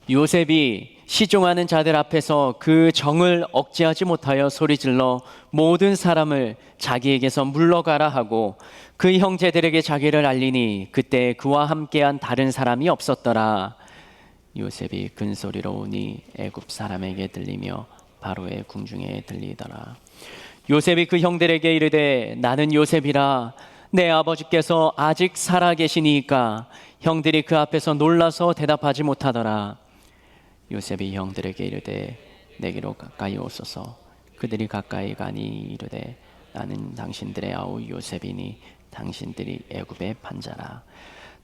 요셉이 시종하는 자들 앞에서 그 정을 억제하지 못하여 소리질러 모든 사람을 자기에게서 물러가라 하고 그 형제들에게 자기를 알리니 그때 그와 함께한 다른 사람이 없었더라. 요셉이 큰 소리로 오니 애굽 사람에게 들리며 바로의 궁중에 들리더라. 요셉이 그 형들에게 이르되 나는 요셉이라. 내 아버지께서 아직 살아 계시니까. 형들이 그 앞에서 놀라서 대답하지 못하더라. 요셉이 형들에게 이르되 내게로 가까이 오소서. 그들이 가까이 가니 이르되 나는 당신들의 아우 요셉이니 당신들이 애굽의 판자라.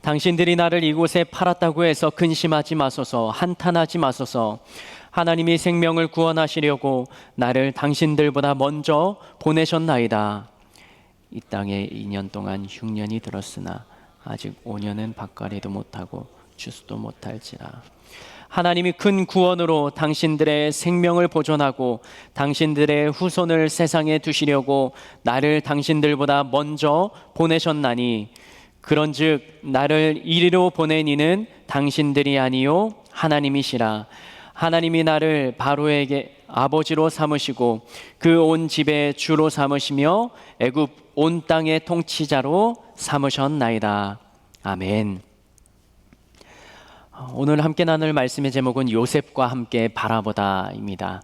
당신들이 나를 이곳에 팔았다고 해서 근심하지 마소서. 한탄하지 마소서. 하나님이 생명을 구원하시려고 나를 당신들보다 먼저 보내셨나이다. 이 땅에 2년 동안 흉년이 들었으나 아직 5년은 밭갈이도 못하고 추수도 못할지라. 하나님이 큰 구원으로 당신들의 생명을 보존하고 당신들의 후손을 세상에 두시려고 나를 당신들보다 먼저 보내셨나니 그런즉 나를 이리로 보낸 이는 당신들이 아니요 하나님이시라. 하나님이 나를 바로에게 아버지로 삼으시고 그 온 집의 주로 삼으시며 애굽 온 땅의 통치자로 삼으셨나이다. 아멘. 오늘 함께 나눌 말씀의 제목은 요셉과 함께 바라보다입니다.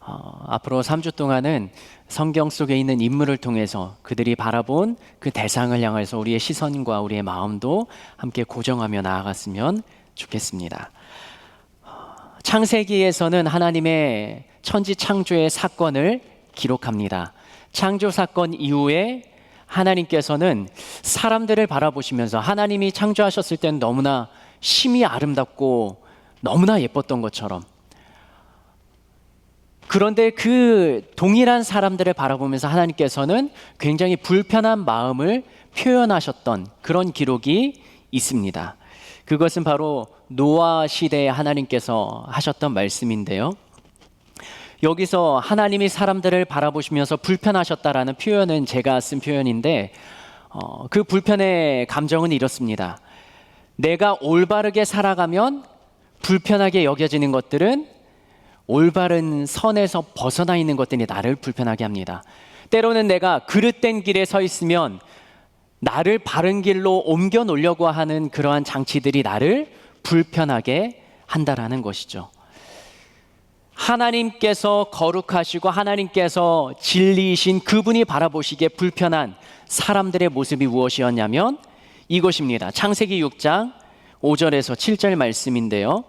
앞으로 3주 동안은 성경 속에 있는 인물을 통해서 그들이 바라본 그 대상을 향해서 우리의 시선과 우리의 마음도 함께 고정하며 나아갔으면 좋겠습니다. 창세기에서는 하나님의 천지 창조의 사건을 기록합니다. 창조 사건 이후에 하나님께서는 사람들을 바라보시면서 하나님이 창조하셨을 때는 너무나 심히 아름답고 너무나 예뻤던 것처럼, 그런데 그 동일한 사람들을 바라보면서 하나님께서는 굉장히 불편한 마음을 표현하셨던 그런 기록이 있습니다. 그것은 바로 노아 시대에 하나님께서 하셨던 말씀인데요. 여기서 하나님이 사람들을 바라보시면서 불편하셨다라는 표현은 제가 쓴 표현인데 그 불편의 감정은 이렇습니다. 내가 올바르게 살아가면 불편하게 여겨지는 것들은 올바른 선에서 벗어나 있는 것들이 나를 불편하게 합니다. 때로는 내가 그릇된 길에 서 있으면 나를 바른 길로 옮겨 놓으려고 하는 그러한 장치들이 나를 불편하게 한다라는 것이죠. 하나님께서 거룩하시고 하나님께서 진리이신 그분이 바라보시기에 불편한 사람들의 모습이 무엇이었냐면 이것입니다. 창세기 6장 5절에서 7절 말씀인데요.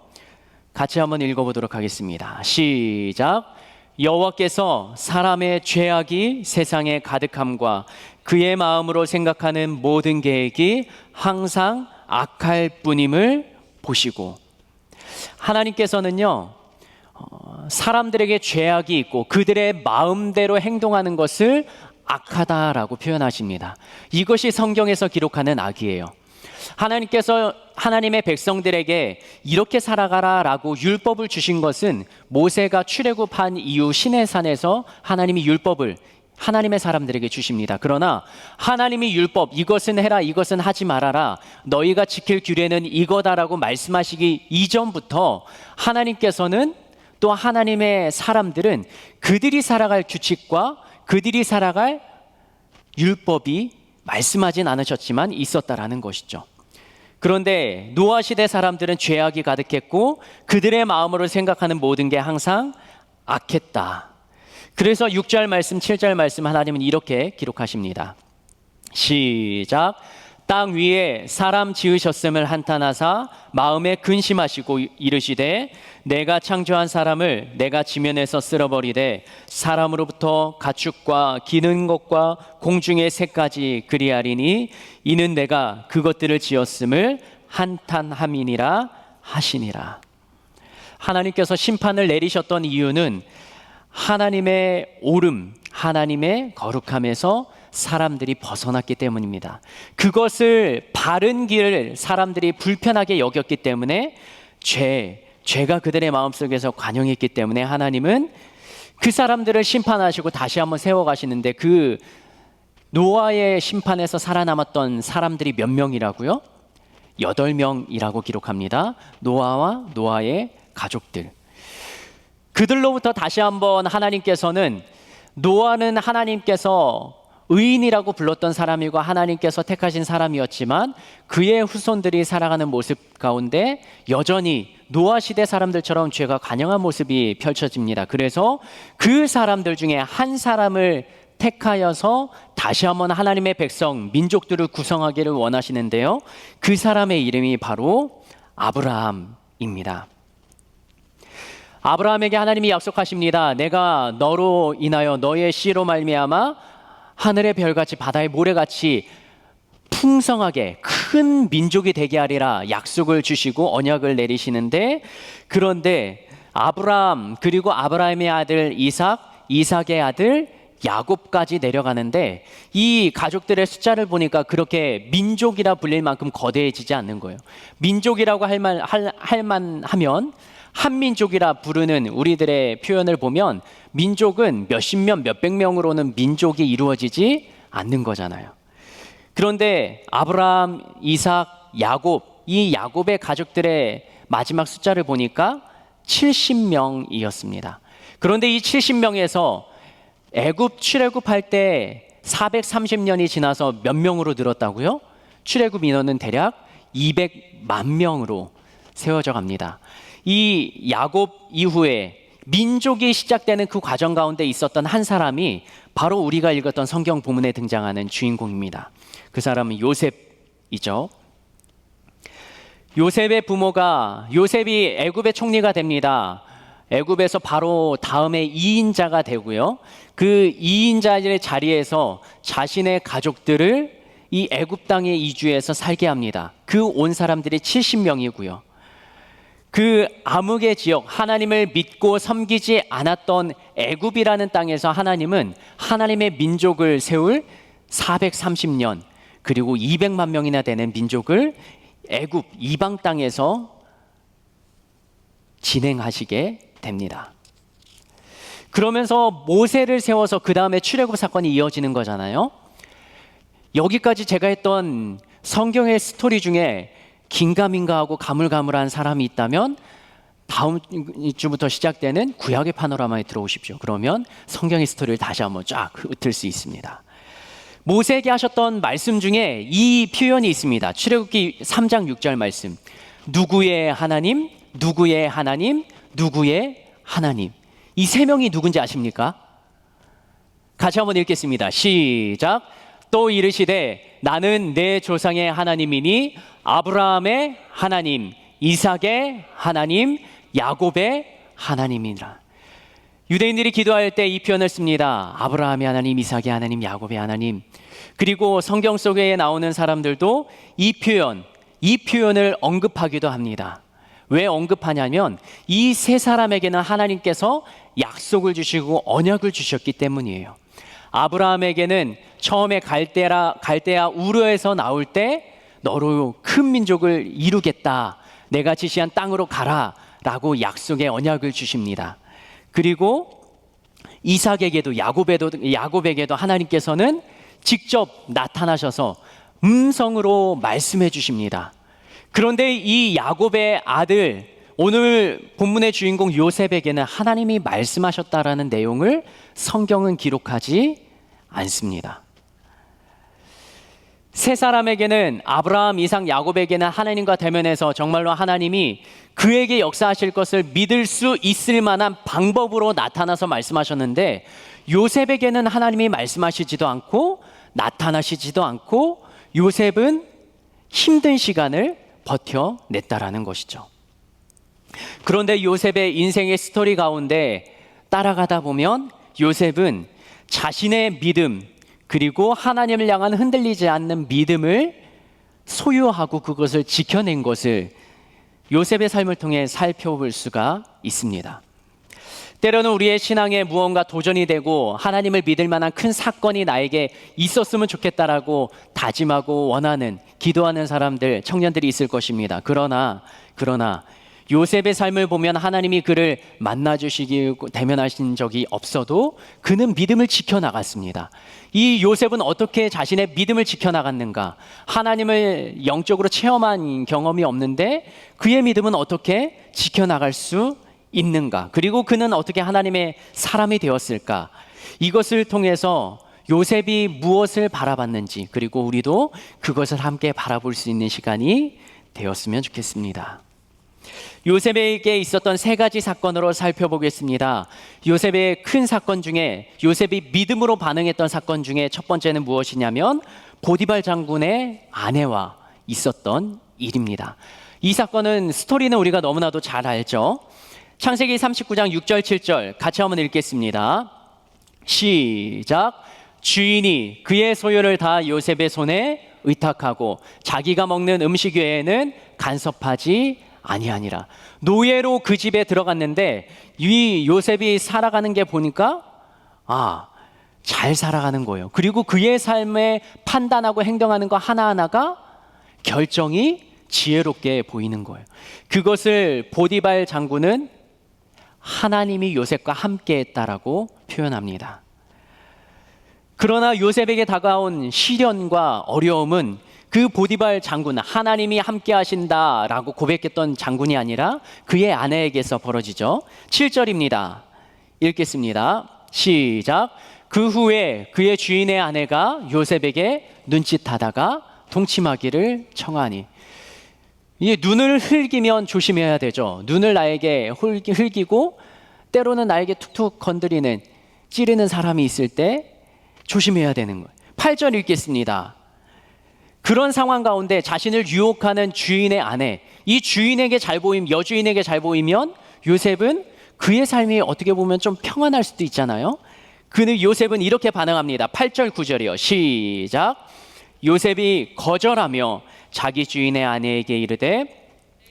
같이 한번 읽어보도록 하겠습니다. 시작. 여호와께서 사람의 죄악이 세상에 가득함과 그의 마음으로 생각하는 모든 계획이 항상 악할 뿐임을 보시고, 하나님께서는요 사람들에게 죄악이 있고 그들의 마음대로 행동하는 것을 악하다라고 표현하십니다. 이것이 성경에서 기록하는 악이에요. 하나님께서 하나님의 백성들에게 이렇게 살아가라 라고 율법을 주신 것은 모세가 출애굽한 이후 시내산에서 하나님이 율법을 하나님의 사람들에게 주십니다. 그러나 하나님이 율법, 이것은 해라 이것은 하지 말아라, 너희가 지킬 규례는 이거다라고 말씀하시기 이전부터 하나님께서는 또 하나님의 사람들은 그들이 살아갈 규칙과 그들이 살아갈 율법이 말씀하진 않으셨지만 있었다라는 것이죠. 그런데 노아 시대 사람들은 죄악이 가득했고 그들의 마음으로 생각하는 모든 게 항상 악했다. 그래서 6절 말씀 7절 말씀 하나님은 이렇게 기록하십니다. 시작. 땅 위에 사람 지으셨음을 한탄하사 마음에 근심하시고 이르시되 내가 창조한 사람을 내가 지면에서 쓸어버리되 사람으로부터 가축과 기는 것과 공중의 새까지 그리하리니 이는 내가 그것들을 지었음을 한탄함이니라 하시니라. 하나님께서 심판을 내리셨던 이유는 하나님의 옳음, 하나님의 거룩함에서 사람들이 벗어났기 때문입니다. 그것을 바른 길을 사람들이 불편하게 여겼기 때문에 죄가 그들의 마음속에서 관영했기 때문에 하나님은 그 사람들을 심판하시고 다시 한번 세워가시는데 그 노아의 심판에서 살아남았던 사람들이 몇 명이라고요? 8명이라고 기록합니다. 노아와 노아의 가족들. 그들로부터 다시 한번 하나님께서는 노아는 하나님께서 의인이라고 불렀던 사람이고 하나님께서 택하신 사람이었지만 그의 후손들이 살아가는 모습 가운데 여전히 노아 시대 사람들처럼 죄가 관영한 모습이 펼쳐집니다. 그래서 그 사람들 중에 한 사람을 택하여서 다시 한번 하나님의 백성, 민족들을 구성하기를 원하시는데요. 그 사람의 이름이 바로 아브라함입니다. 아브라함에게 하나님이 약속하십니다. 내가 너로 인하여 너의 씨로 말미암아 하늘의 별같이 바다의 모래같이 풍성하게 큰 민족이 되게 하리라 약속을 주시고 언약을 내리시는데, 그런데 아브라함 그리고 아브라함의 아들 이삭, 이삭의 아들 야곱까지 내려가는데 이 가족들의 숫자를 보니까 그렇게 민족이라 불릴 만큼 거대해지지 않는 거예요. 민족이라고 할만하면 한민족이라 부르는 우리들의 표현을 보면 민족은 몇십 명, 몇백 명으로는 민족이 이루어지지 않는 거잖아요. 그런데 아브라함, 이삭, 야곱, 이 야곱의 가족들의 마지막 숫자를 보니까 70명이었습니다. 그런데 이 70명에서 애굽 출애굽할 때 430년이 지나서 몇 명으로 늘었다고요? 출애굽 인원은 대략 200만 명으로 세워져 갑니다. 이 야곱 이후에 민족이 시작되는 그 과정 가운데 있었던 한 사람이 바로 우리가 읽었던 성경 본문에 등장하는 주인공입니다. 그 사람은 요셉이죠. 요셉의 부모가, 요셉이 애굽의 총리가 됩니다. 애굽에서 바로 다음에 2인자가 되고요. 그 2인자의 자리에서 자신의 가족들을 이 애굽 땅에 이주해서 살게 합니다. 그 온 사람들이 70명이고요. 그 암흑의 지역, 하나님을 믿고 섬기지 않았던 애굽이라는 땅에서 하나님은 하나님의 민족을 세울 430년 그리고 200만 명이나 되는 민족을 애굽 이방 땅에서 진행하시게 됩니다. 그러면서 모세를 세워서 그 다음에 출애굽 사건이 이어지는 거잖아요. 여기까지 제가 했던 성경의 스토리 중에 긴가민가하고 가물가물한 사람이 있다면 다음 주부터 시작되는 구약의 파노라마에 들어오십시오. 그러면 성경의 스토리를 다시 한번 쫙 훑을 수 있습니다. 모세에게 하셨던 말씀 중에 이 표현이 있습니다. 출애굽기 3장 6절 말씀. 누구의 하나님, 누구의 하나님, 누구의 하나님. 이 세 명이 누군지 아십니까? 같이 한번 읽겠습니다. 시작. 또 이르시되 나는 내 조상의 하나님이니 아브라함의 하나님, 이삭의 하나님, 야곱의 하나님이라. 유대인들이 기도할 때 이 표현을 씁니다. 아브라함의 하나님, 이삭의 하나님, 야곱의 하나님. 그리고 성경 속에 나오는 사람들도 이 표현을 언급하기도 합니다. 왜 언급하냐면 이 세 사람에게는 하나님께서 약속을 주시고 언약을 주셨기 때문이에요. 아브라함에게는 처음에 갈대아 우르에서 나올 때 너로 큰 민족을 이루겠다, 내가 지시한 땅으로 가라 라고 약속의 언약을 주십니다. 그리고 이삭에게도 야곱에게도 하나님께서는 직접 나타나셔서 음성으로 말씀해 주십니다. 그런데 이 야곱의 아들, 오늘 본문의 주인공 요셉에게는 하나님이 말씀하셨다라는 내용을 성경은 기록하지 않습니다. 세 사람에게는, 아브라함, 이삭, 야곱에게는 하나님과 대면해서 정말로 하나님이 그에게 역사하실 것을 믿을 수 있을 만한 방법으로 나타나서 말씀하셨는데, 요셉에게는 하나님이 말씀하시지도 않고 나타나시지도 않고 요셉은 힘든 시간을 버텨냈다라는 것이죠. 그런데 요셉의 인생의 스토리 가운데 따라가다 보면 요셉은 자신의 믿음, 그리고 하나님을 향한 흔들리지 않는 믿음을 소유하고 그것을 지켜낸 것을 요셉의 삶을 통해 살펴볼 수가 있습니다. 때로는 우리의 신앙에 무언가 도전이 되고 하나님을 믿을 만한 큰 사건이 나에게 있었으면 좋겠다라고 다짐하고 원하는, 기도하는 사람들, 청년들이 있을 것입니다. 그러나 요셉의 삶을 보면 하나님이 그를 만나주시고 대면하신 적이 없어도 그는 믿음을 지켜나갔습니다. 이 요셉은 어떻게 자신의 믿음을 지켜나갔는가? 하나님을 영적으로 체험한 경험이 없는데 그의 믿음은 어떻게 지켜나갈 수 있는가? 그리고 그는 어떻게 하나님의 사람이 되었을까? 이것을 통해서 요셉이 무엇을 바라봤는지, 그리고 우리도 그것을 함께 바라볼 수 있는 시간이 되었으면 좋겠습니다. 요셉에게 있었던 세 가지 사건으로 살펴보겠습니다. 요셉의 큰 사건 중에, 요셉이 믿음으로 반응했던 사건 중에 첫 번째는 무엇이냐면 보디발 장군의 아내와 있었던 일입니다. 이 사건은, 스토리는 우리가 너무나도 잘 알죠. 창세기 39장 6절 7절 같이 한번 읽겠습니다. 시작. 주인이 그의 소유를 다 요셉의 손에 의탁하고 자기가 먹는 음식 외에는 간섭하지 아니하니라. 노예로 그 집에 들어갔는데 이 요셉이 살아가는 게 보니까 잘 살아가는 거예요. 그리고 그의 삶에 판단하고 행동하는 거 하나하나가 결정이 지혜롭게 보이는 거예요. 그것을 보디발 장군은 하나님이 요셉과 함께 했다라고 표현합니다. 그러나 요셉에게 다가온 시련과 어려움은 그 보디발 장군, 하나님이 함께 하신다라고 고백했던 장군이 아니라 그의 아내에게서 벌어지죠. 7절입니다. 읽겠습니다. 시작. 그 후에 그의 주인의 아내가 요셉에게 눈짓하다가 동침하기를 청하니. 이 눈을 흘기면 조심해야 되죠. 눈을 나에게 흘기고 때로는 나에게 툭툭 건드리는, 찌르는 사람이 있을 때 조심해야 되는 거예요. 8절 읽겠습니다. 그런 상황 가운데 자신을 유혹하는 주인의 아내, 이 주인에게 잘 보임, 여주인에게 잘 보이면 요셉은 그의 삶이 어떻게 보면 좀 평안할 수도 있잖아요. 그는 요셉은 이렇게 반응합니다. 8절 9절이요. 시작. 요셉이 거절하며 자기 주인의 아내에게 이르되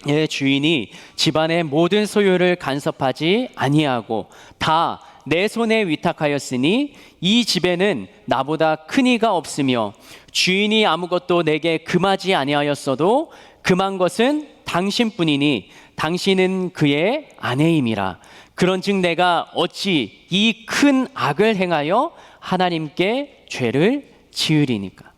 예, 주인이 집안의 모든 소유를 간섭하지 아니하고 다 내 손에 위탁하였으니 이 집에는 나보다 큰 이가 없으며 주인이 아무것도 내게 금하지 아니하였어도 금한 것은 당신뿐이니 당신은 그의 아내임이라. 그런즉 내가 어찌 이 큰 악을 행하여 하나님께 죄를 지으리니까.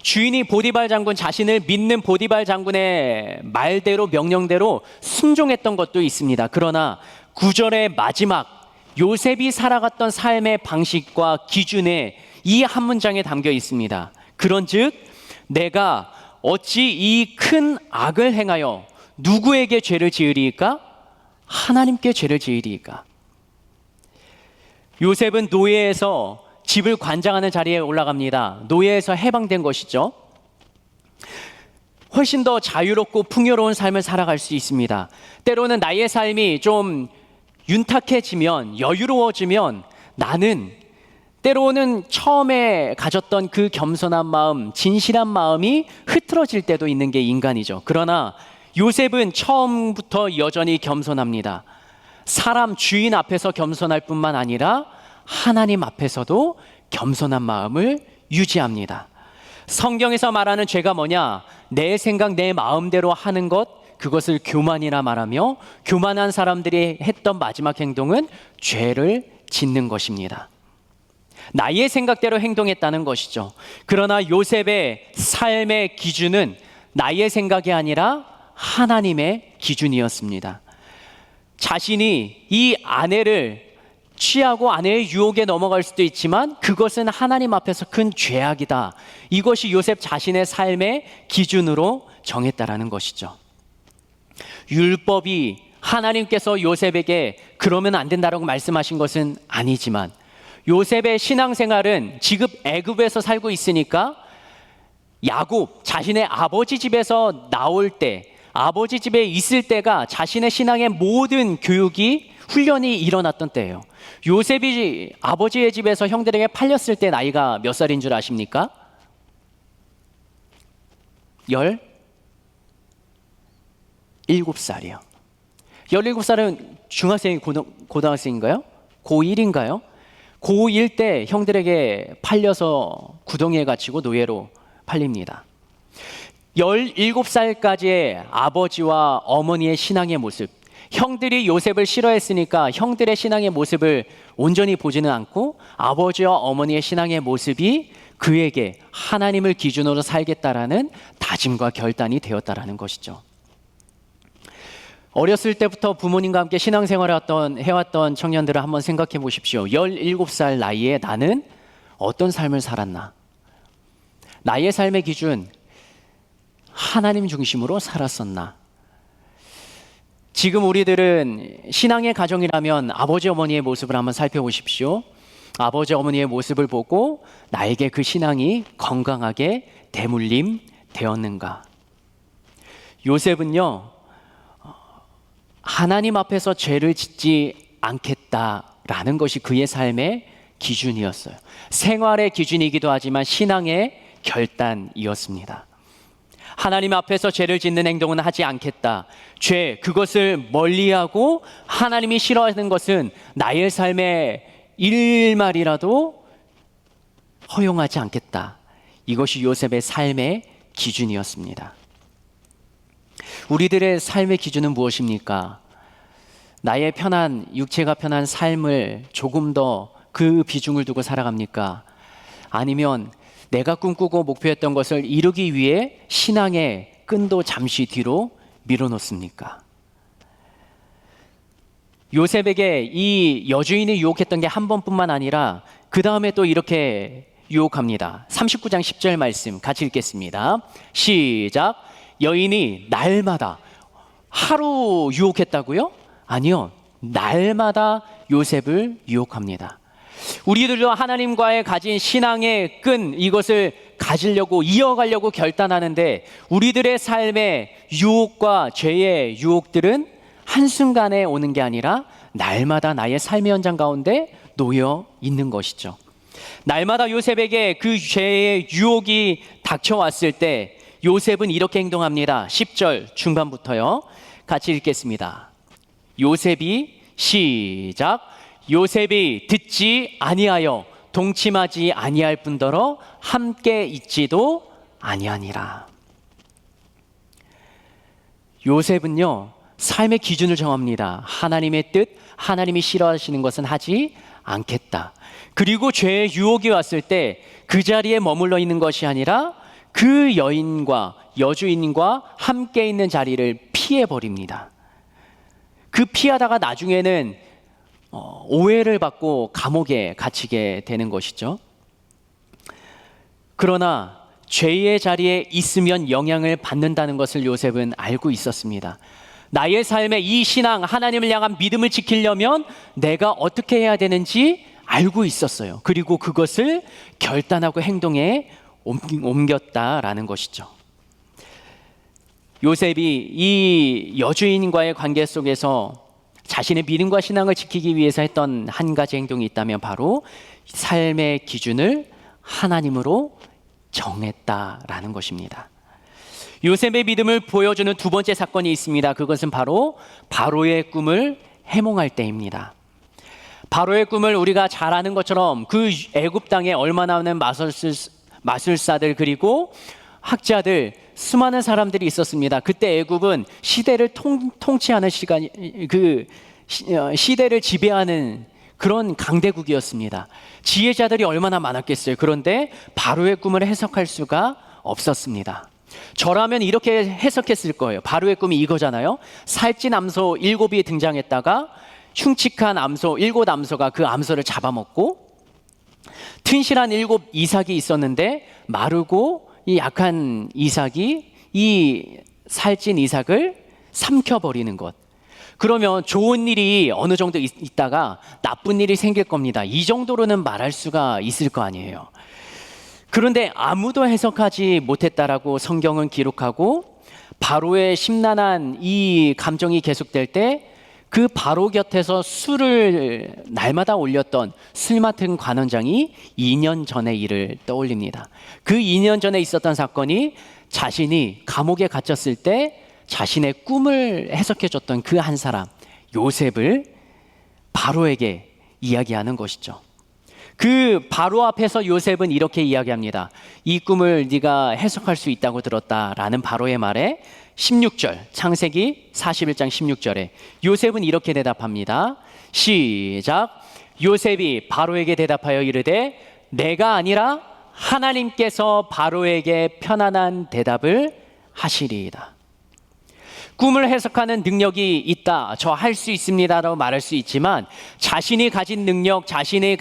주인이 보디발 장군, 자신을 믿는 보디발 장군의 말대로, 명령대로 순종했던 것도 있습니다. 그러나 9절의 마지막 요셉이 살아갔던 삶의 방식과 기준에 이 한 문장에 담겨 있습니다. 그런즉 내가 어찌 이 큰 악을 행하여 누구에게 죄를 지으리이까? 하나님께 죄를 지으리이까? 요셉은 노예에서 집을 관장하는 자리에 올라갑니다. 노예에서 해방된 것이죠. 훨씬 더 자유롭고 풍요로운 삶을 살아갈 수 있습니다. 때로는 나의 삶이 좀 윤탁해지면, 여유로워지면 나는 때로는 처음에 가졌던 그 겸손한 마음, 진실한 마음이 흐트러질 때도 있는 게 인간이죠. 그러나 요셉은 처음부터 여전히 겸손합니다. 사람, 주인 앞에서 겸손할 뿐만 아니라 하나님 앞에서도 겸손한 마음을 유지합니다. 성경에서 말하는 죄가 뭐냐? 내 생각, 내 마음대로 하는 것, 그것을 교만이라 말하며 교만한 사람들이 했던 마지막 행동은 죄를 짓는 것입니다. 나의 생각대로 행동했다는 것이죠. 그러나 요셉의 삶의 기준은 나의 생각이 아니라 하나님의 기준이었습니다. 자신이 이 아내를 취하고 아내의 유혹에 넘어갈 수도 있지만 그것은 하나님 앞에서 큰 죄악이다. 이것이 요셉 자신의 삶의 기준으로 정했다라는 것이죠. 율법이 하나님께서 요셉에게 그러면 안 된다라고 말씀하신 것은 아니지만 요셉의 신앙생활은 지금 애굽에서 살고 있으니까 야곱, 자신의 아버지 집에서 나올 때, 아버지 집에 있을 때가 자신의 신앙의 모든 교육이, 훈련이 일어났던 때예요. 요셉이 아버지의 집에서 형들에게 팔렸을 때 나이가 몇 살인 줄 아십니까? 17살이요. 17살은 중학생이 고등학생인가요? 고1인가요? 고1 때 형들에게 팔려서 구덩이에 갇히고 노예로 팔립니다. 17살까지의 아버지와 어머니의 신앙의 모습, 형들이 요셉을 싫어했으니까 형들의 신앙의 모습을 온전히 보지는 않고 아버지와 어머니의 신앙의 모습이 그에게 하나님을 기준으로 살겠다라는 다짐과 결단이 되었다라는 것이죠. 어렸을 때부터 부모님과 함께 신앙생활을 해왔던 청년들을 한번 생각해 보십시오. 17살 나이에 나는 어떤 삶을 살았나? 나의 삶의 기준, 하나님 중심으로 살았었나? 지금 우리들은 신앙의 가정이라면 아버지 어머니의 모습을 한번 살펴보십시오. 아버지 어머니의 모습을 보고 나에게 그 신앙이 건강하게 대물림 되었는가? 요셉은요, 하나님 앞에서 죄를 짓지 않겠다라는 것이 그의 삶의 기준이었어요. 생활의 기준이기도 하지만 신앙의 결단이었습니다. 하나님 앞에서 죄를 짓는 행동은 하지 않겠다. 죄, 그것을 멀리하고 하나님이 싫어하는 것은 나의 삶의 일말이라도 허용하지 않겠다. 이것이 요셉의 삶의 기준이었습니다. 우리들의 삶의 기준은 무엇입니까? 나의 편한, 육체가 편한 삶을 조금 더 그 비중을 두고 살아갑니까? 아니면 내가 꿈꾸고 목표했던 것을 이루기 위해 신앙의 끈도 잠시 뒤로 밀어놓습니까? 요셉에게 이 여주인이 유혹했던 게 한 번뿐만 아니라 그 다음에 또 이렇게 유혹합니다. 39장 10절 말씀 같이 읽겠습니다. 시작. 여인이 날마다, 하루 유혹했다고요? 아니요, 날마다 요셉을 유혹합니다. 우리들도 하나님과의 가진 신앙의 끈, 이것을 가지려고 이어가려고 결단하는데 우리들의 삶의 유혹과 죄의 유혹들은 한순간에 오는 게 아니라 날마다 나의 삶의 현장 가운데 놓여 있는 것이죠. 날마다 요셉에게 그 죄의 유혹이 닥쳐왔을 때 요셉은 이렇게 행동합니다. 10절 중반부터요. 같이 읽겠습니다. 요셉이 시작. 요셉이 듣지 아니하여 동침하지 아니할 뿐더러 함께 있지도 아니하니라. 요셉은요, 삶의 기준을 정합니다. 하나님의 뜻, 하나님이 싫어하시는 것은 하지 않겠다. 그리고 죄의 유혹이 왔을 때 그 자리에 머물러 있는 것이 아니라 그 여인과 여주인과 함께 있는 자리를 피해버립니다. 그 피하다가 나중에는 오해를 받고 감옥에 갇히게 되는 것이죠. 그러나 죄의 자리에 있으면 영향을 받는다는 것을 요셉은 알고 있었습니다. 나의 삶의 이 신앙, 하나님을 향한 믿음을 지키려면 내가 어떻게 해야 되는지 알고 있었어요. 그리고 그것을 결단하고 행동에 옮겼다라는 것이죠. 요셉이 이 여주인과의 관계 속에서 자신의 믿음과 신앙을 지키기 위해서 했던 한 가지 행동이 있다면 바로 삶의 기준을 하나님으로 정했다라는 것입니다. 요셉의 믿음을 보여주는 두 번째 사건이 있습니다. 그것은 바로 바로의 꿈을 해몽할 때입니다. 바로의 꿈을 우리가 잘 아는 것처럼 그 애굽 땅에 얼마나 많은 마술사들 그리고 학자들, 수많은 사람들이 있었습니다. 그때 애굽은 시대를 통치하는 시대를 지배하는 그런 강대국이었습니다. 지혜자들이 얼마나 많았겠어요. 그런데 바로의 꿈을 해석할 수가 없었습니다. 저라면 이렇게 해석했을 거예요. 바로의 꿈이 이거잖아요. 살찐 암소 7이 등장했다가 흉측한 암소 7 암소가 그 암소를 잡아먹고, 튼실한 7 이삭이 있었는데 마르고 이 약한 이삭이 이 살찐 이삭을 삼켜버리는 것. 그러면 좋은 일이 어느 정도 있다가 나쁜 일이 생길 겁니다. 이 정도로는 말할 수가 있을 거 아니에요. 그런데 아무도 해석하지 못했다라고 성경은 기록하고, 바로의 심란한 이 감정이 계속될 때 그 바로 곁에서 술을 날마다 올렸던 술 맡은 관원장이 2년 전의 일을 떠올립니다. 그 2년 전에 있었던 사건이 자신이 감옥에 갇혔을 때 자신의 꿈을 해석해줬던 그 한 사람 요셉을 바로에게 이야기하는 것이죠. 그 바로 앞에서 요셉은 이렇게 이야기합니다. 이 꿈을 네가 해석할 수 있다고 들었다라는 바로의 말에 16절, 창세기 41장 16절에 요셉은 이렇게 대답합니다. 시작. 요셉이 바로에게 대답하여 이르되 내가 아니라 하나님께서 바로에게 편안한 대답을 하시리이다. 꿈을 해석하는 능력이 있다, 저 할 수 있습니다라고 말할 수 있지만 자신이 가진 능력, 자신이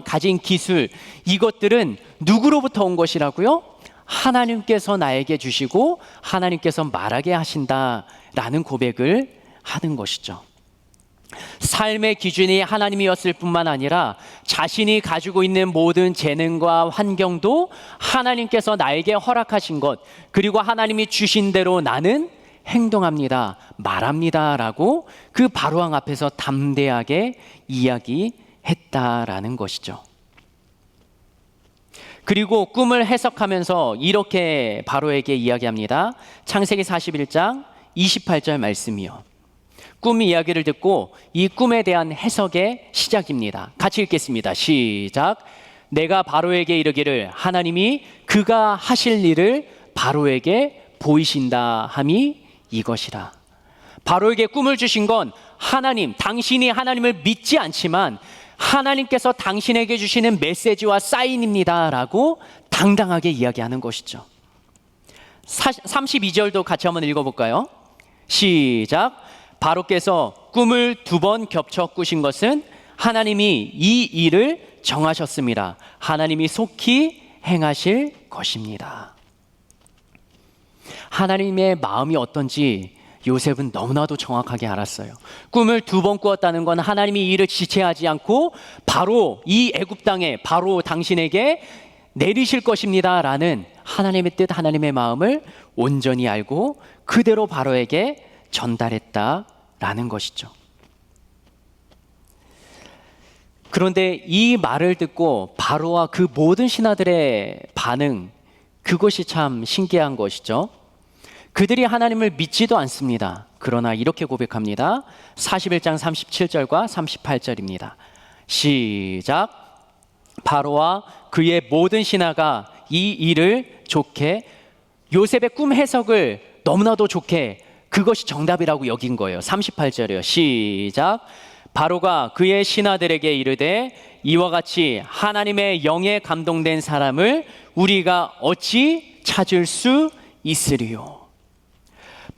가진 기술, 이것들은 누구로부터 온 것이라고요? 하나님께서 나에게 주시고 하나님께서 말하게 하신다라는 고백을 하는 것이죠. 삶의 기준이 하나님이었을 뿐만 아니라 자신이 가지고 있는 모든 재능과 환경도 하나님께서 나에게 허락하신 것, 그리고 하나님이 주신 대로 나는 행동합니다, 말합니다 라고 그 바로왕 앞에서 담대하게 이야기했다라는 것이죠. 그리고 꿈을 해석하면서 이렇게 바로에게 이야기합니다. 창세기 41장 28절 말씀이요. 꿈 이야기를 듣고 이 꿈에 대한 해석의 시작입니다. 같이 읽겠습니다. 시작. 내가 바로에게 이르기를 하나님이 그가 하실 일을 바로에게 보이신다 함이 이것이라. 바로에게 꿈을 주신 건 하나님, 당신이 하나님을 믿지 않지만 하나님께서 당신에게 주시는 메시지와 사인입니다 라고 당당하게 이야기하는 것이죠. 32절도 같이 한번 읽어볼까요? 시작. 바로께서 꿈을 2번 겹쳐 꾸신 것은 하나님이 이 일을 정하셨습니다. 하나님이 속히 행하실 것입니다. 하나님의 마음이 어떤지 요셉은 너무나도 정확하게 알았어요. 꿈을 2번 꾸었다는 건 하나님이 이 일을 지체하지 않고 바로 이 애굽 땅에 바로 당신에게 내리실 것입니다 라는 하나님의 뜻, 하나님의 마음을 온전히 알고 그대로 바로에게 전달했다라는 것이죠. 그런데 이 말을 듣고 바로와 그 모든 신하들의 반응, 그것이 참 신기한 것이죠. 그들이 하나님을 믿지도 않습니다. 그러나 이렇게 고백합니다. 41장 37절과 38절입니다. 시작. 바로와 그의 모든 신하가 이 일을 좋게, 요셉의 꿈 해석을 너무나도 좋게, 그것이 정답이라고 여긴 거예요. 38절이요. 시작. 바로가 그의 신하들에게 이르되 이와 같이 하나님의 영에 감동된 사람을 우리가 어찌 찾을 수 있으리요.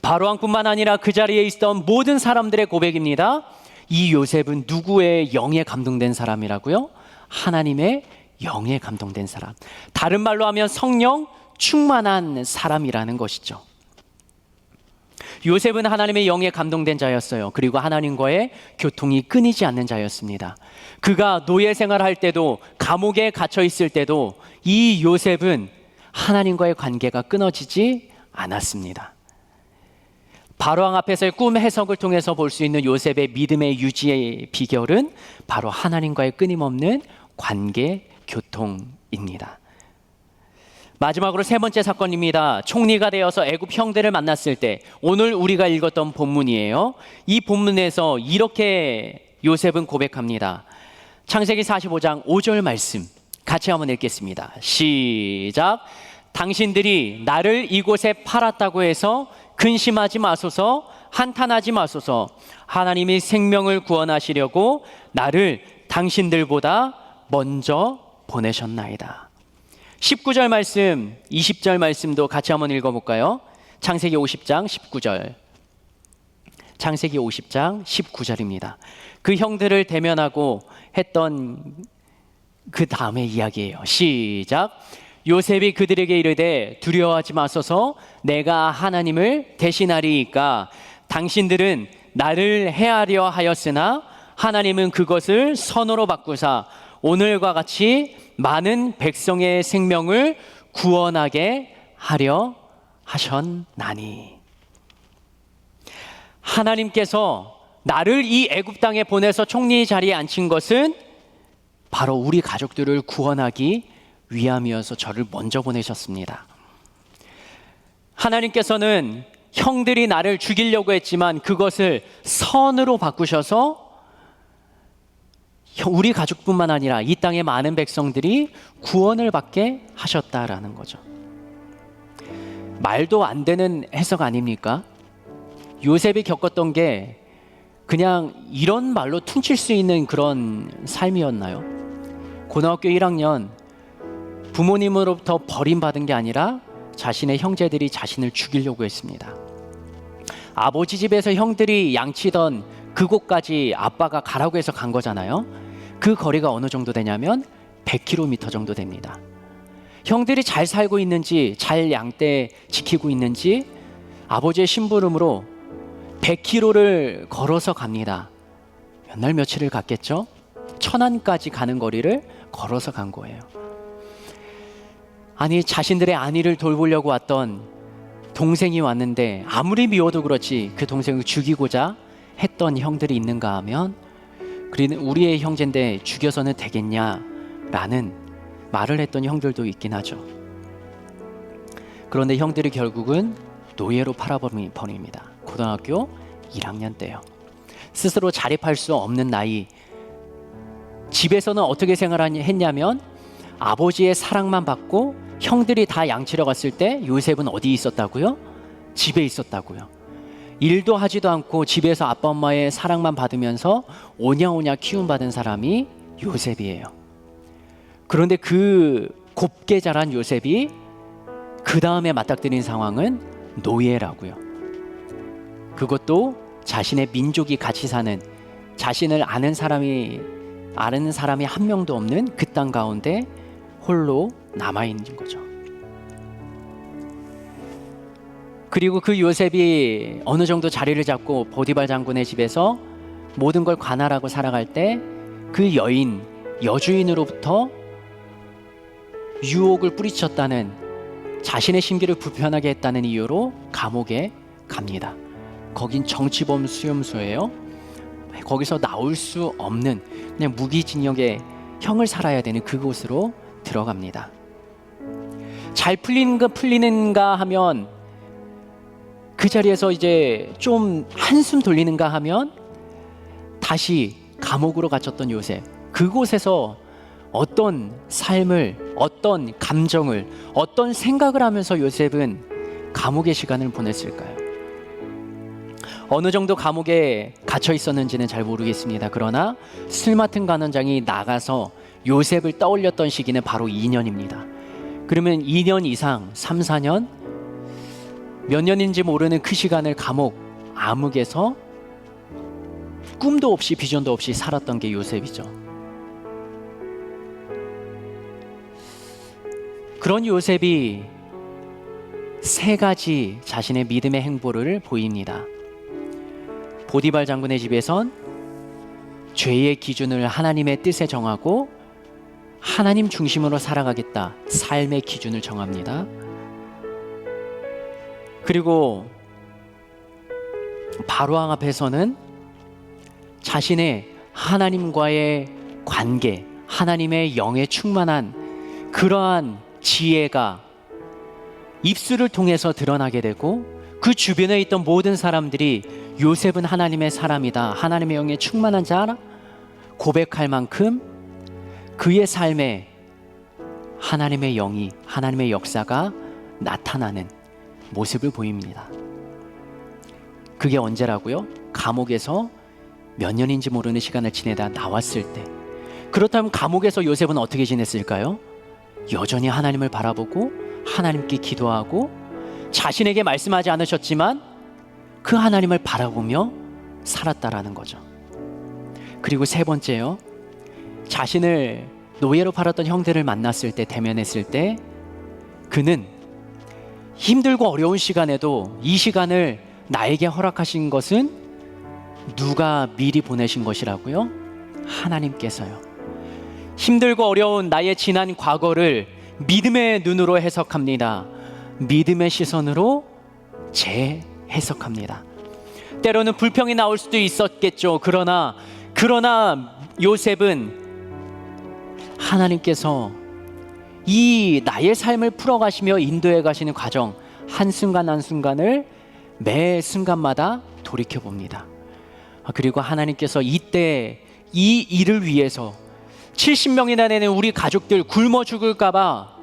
바로왕뿐만 아니라 그 자리에 있던 모든 사람들의 고백입니다. 이 요셉은 누구의 영에 감동된 사람이라고요? 하나님의 영에 감동된 사람. 다른 말로 하면 성령 충만한 사람이라는 것이죠. 요셉은 하나님의 영에 감동된 자였어요. 그리고 하나님과의 교통이 끊이지 않는 자였습니다. 그가 노예 생활할 때도, 감옥에 갇혀 있을 때도 이 요셉은 하나님과의 관계가 끊어지지 않았습니다. 바로왕 앞에서의 꿈 해석을 통해서 볼 수 있는 요셉의 믿음의 유지의 비결은 바로 하나님과의 끊임없는 관계 교통입니다. 마지막으로 3번째 사건입니다. 총리가 되어서 애굽 형들을 만났을 때, 오늘 우리가 읽었던 본문이에요. 이 본문에서 이렇게 요셉은 고백합니다. 창세기 45장 5절 말씀 같이 한번 읽겠습니다. 시작. 당신들이 나를 이곳에 팔았다고 해서 근심하지 마소서, 한탄하지 마소서. 하나님이 생명을 구원하시려고 나를 당신들보다 먼저 보내셨나이다. 19절 말씀, 20절 말씀도 같이 한번 읽어볼까요? 창세기 50장 19절. 창세기 50장 19절입니다. 그 형들을 대면하고 했던 그 다음의 이야기예요. 시작. 요셉이 그들에게 이르되 두려워하지 마소서, 내가 하나님을 대신하리이까. 당신들은 나를 해하려 하였으나 하나님은 그것을 선으로 바꾸사 오늘과 같이 많은 백성의 생명을 구원하게 하려 하셨나니. 하나님께서 나를 이 애굽 땅에 보내서 총리 자리에 앉힌 것은 바로 우리 가족들을 구원하기 위함이어서 저를 먼저 보내셨습니다. 하나님께서는 형들이 나를 죽이려고 했지만 그것을 선으로 바꾸셔서 우리 가족뿐만 아니라 이 땅의 많은 백성들이 구원을 받게 하셨다라는 거죠. 말도 안 되는 해석 아닙니까? 요셉이 겪었던 게 그냥 이런 말로 퉁칠 수 있는 그런 삶이었나요? 고등학교 1학년, 부모님으로부터 버림받은 게 아니라 자신의 형제들이 자신을 죽이려고 했습니다. 아버지 집에서 형들이 양치던 그곳까지 아빠가 가라고 해서 간 거잖아요. 그 거리가 어느 정도 되냐면 100km 정도 됩니다. 형들이 잘 살고 있는지, 잘 양떼 지키고 있는지 아버지의 심부름으로 100km를 걸어서 갑니다. 몇 날 며칠을 갔겠죠? 천안까지 가는 거리를 걸어서 간 거예요. 아니, 자신들의 안위를 돌보려고 왔던 동생이 왔는데 아무리 미워도 그렇지 그 동생을 죽이고자 했던 형들이 있는가 하면, 우리의 형제인데 죽여서는 되겠냐라는 말을 했던 형들도 있긴 하죠. 그런데 형들이 결국은 노예로 팔아버립니다. 고등학교 1학년 때요. 스스로 자립할 수 없는 나이, 집에서는 어떻게 생활했냐면 아버지의 사랑만 받고, 형들이 다 양치러 갔을 때 요셉은 어디 있었다고요? 집에 있었다고요. 일도 하지도 않고 집에서 아빠 엄마의 사랑만 받으면서 오냐오냐 키움받은 사람이 요셉이에요. 그런데 그 곱게 자란 요셉이 그 다음에 맞닥뜨린 상황은 노예라고요. 그것도 자신의 민족이 같이 사는, 자신을 아는 사람이 한 명도 없는 그 땅 가운데 홀로 남아있는 거죠. 그리고 그 요셉이 어느 정도 자리를 잡고 보디발 장군의 집에서 모든 걸 관할하고 살아갈 때 그 여주인으로부터 유혹을 뿌리쳤다는, 자신의 심기를 불편하게 했다는 이유로 감옥에 갑니다. 거긴 정치범 수용소예요. 거기서 나올 수 없는 그냥 무기징역의 형을 살아야 되는 그곳으로 들어갑니다. 잘 풀리는가 하면, 그 자리에서 이제 좀 한숨 돌리는가 하면 다시 감옥으로 갇혔던 요셉, 그곳에서 어떤 삶을, 어떤 감정을, 어떤 생각을 하면서 요셉은 감옥의 시간을 보냈을까요? 어느 정도 감옥에 갇혀 있었는지는 잘 모르겠습니다. 그러나 술 맡은 간원장이 나가서 요셉을 떠올렸던 시기는 바로 2년입니다. 그러면 2년 이상, 3, 4년, 몇 년인지 모르는 그 시간을 감옥, 암흑에서 꿈도 없이 비전도 없이 살았던 게 요셉이죠. 그런 요셉이 세 가지 자신의 믿음의 행보를 보입니다. 보디발 장군의 집에선 죄의 기준을 하나님의 뜻에 정하고 하나님 중심으로 살아가겠다, 삶의 기준을 정합니다. 그리고 바로왕 앞에서는 자신의 하나님과의 관계, 하나님의 영에 충만한 그러한 지혜가 입술을 통해서 드러나게 되고, 그 주변에 있던 모든 사람들이 요셉은 하나님의 사람이다, 하나님의 영에 충만한 자라 고백할 만큼 그의 삶에 하나님의 영이, 하나님의 역사가 나타나는 모습을 보입니다. 그게 언제라고요? 감옥에서 몇 년인지 모르는 시간을 지내다 나왔을 때. 그렇다면 감옥에서 요셉은 어떻게 지냈을까요? 여전히 하나님을 바라보고 하나님께 기도하고, 자신에게 말씀하지 않으셨지만 그 하나님을 바라보며 살았다라는 거죠. 그리고 세 번째요, 자신을 노예로 팔았던 형들을 만났을 때, 대면했을 때 그는 힘들고 어려운 시간에도 이 시간을 나에게 허락하신 것은 누가 미리 보내신 것이라고요? 하나님께서요. 힘들고 어려운 나의 지난 과거를 믿음의 눈으로 해석합니다. 믿음의 시선으로 재해석합니다. 때로는 불평이 나올 수도 있었겠죠. 그러나 요셉은 하나님께서 이 나의 삶을 풀어가시며 인도해 가시는 과정, 한순간 한순간을 매 순간마다 돌이켜봅니다. 그리고 하나님께서 이때 이 일을 위해서 70명이나 되는 우리 가족들 굶어 죽을까봐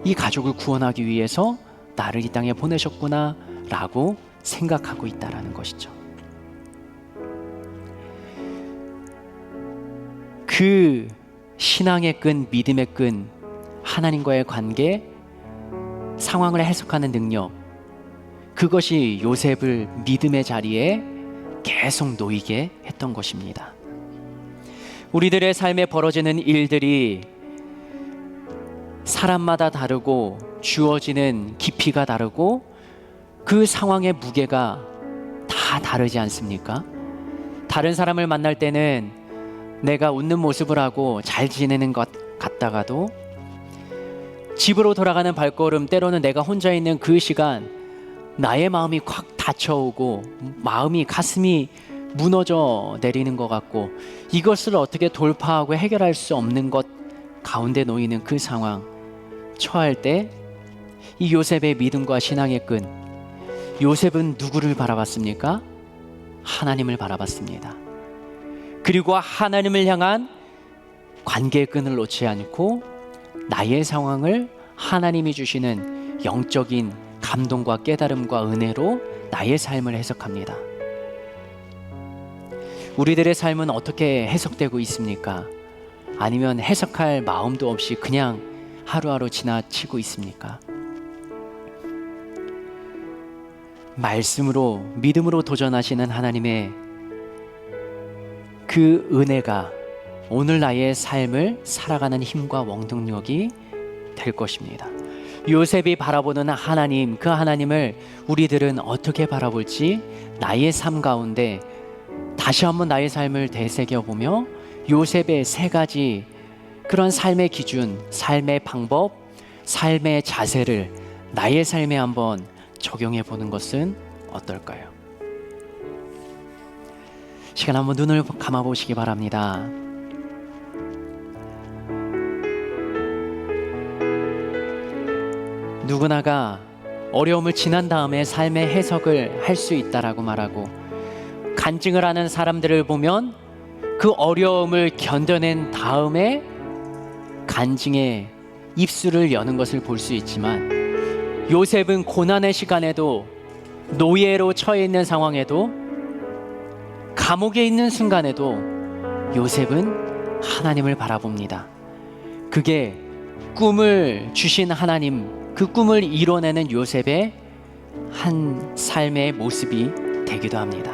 이 가족을 구원하기 위해서 나를 이 땅에 보내셨구나 라고 생각하고 있다라는 것이죠. 그 신앙의 끈, 믿음의 끈, 하나님과의 관계, 상황을 해석하는 능력, 그것이 요셉을 믿음의 자리에 계속 놓이게 했던 것입니다. 우리들의 삶에 벌어지는 일들이 사람마다 다르고 주어지는 깊이가 다르고 그 상황의 무게가 다 다르지 않습니까? 다른 사람을 만날 때는 내가 웃는 모습을 하고 잘 지내는 것 같다가도 집으로 돌아가는 발걸음, 때로는 내가 혼자 있는 그 시간 나의 마음이 콱 닫혀오고 마음이, 가슴이 무너져 내리는 것 같고 이것을 어떻게 돌파하고 해결할 수 없는 것 가운데 놓이는 그 상황 처할 때 이 요셉의 믿음과 신앙의 끈, 요셉은 누구를 바라봤습니까? 하나님을 바라봤습니다. 그리고 하나님을 향한 관계의 끈을 놓지 않고 나의 상황을 하나님이 주시는 영적인 감동과 깨달음과 은혜로 나의 삶을 해석합니다. 우리들의 삶은 어떻게 해석되고 있습니까? 아니면 해석할 마음도 없이 그냥 하루하루 지나치고 있습니까? 말씀으로, 믿음으로 도전하시는 하나님의 그 은혜가 오늘 나의 삶을 살아가는 힘과 원동력이 될 것입니다. 요셉이 바라보는 하나님, 그 하나님을 우리들은 어떻게 바라볼지 나의 삶 가운데 다시 한번 나의 삶을 되새겨보며 요셉의 세 가지 그런 삶의 기준, 삶의 방법, 삶의 자세를 나의 삶에 한번 적용해 보는 것은 어떨까요? 시간 한번 눈을 감아 보시기 바랍니다. 누구나가 어려움을 지난 다음에 삶의 해석을 할 수 있다라고 말하고 간증을 하는 사람들을 보면 그 어려움을 견뎌낸 다음에 간증의 입술을 여는 것을 볼 수 있지만 요셉은 고난의 시간에도 노예로 처해 있는 상황에도 감옥에 있는 순간에도 요셉은 하나님을 바라봅니다. 그게 꿈을 주신 하나님, 그 꿈을 이뤄내는 요셉의 한 삶의 모습이 되기도 합니다.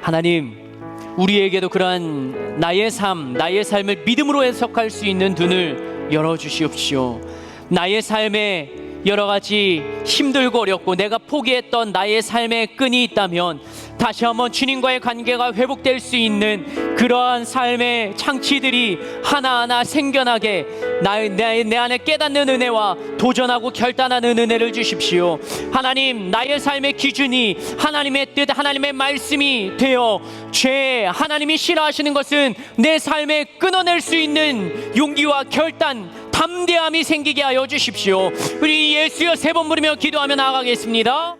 하나님, 우리에게도 그러한 나의 삶, 나의 삶을 믿음으로 해석할 수 있는 눈을 열어주시옵시오. 나의 삶에 여러 가지 힘들고 어렵고 내가 포기했던 나의 삶의 끈이 있다면 다시 한번 주님과의 관계가 회복될 수 있는 그러한 삶의 창치들이 하나하나 생겨나게 내 안에 깨닫는 은혜와 도전하고 결단하는 은혜를 주십시오. 하나님, 나의 삶의 기준이 하나님의 뜻, 하나님의 말씀이 되어 죄, 하나님이 싫어하시는 것은 내 삶에 끊어낼 수 있는 용기와 결단, 담대함이 생기게 하여 주십시오. 우리 예수여 세 번 부르며 기도하며 나아가겠습니다.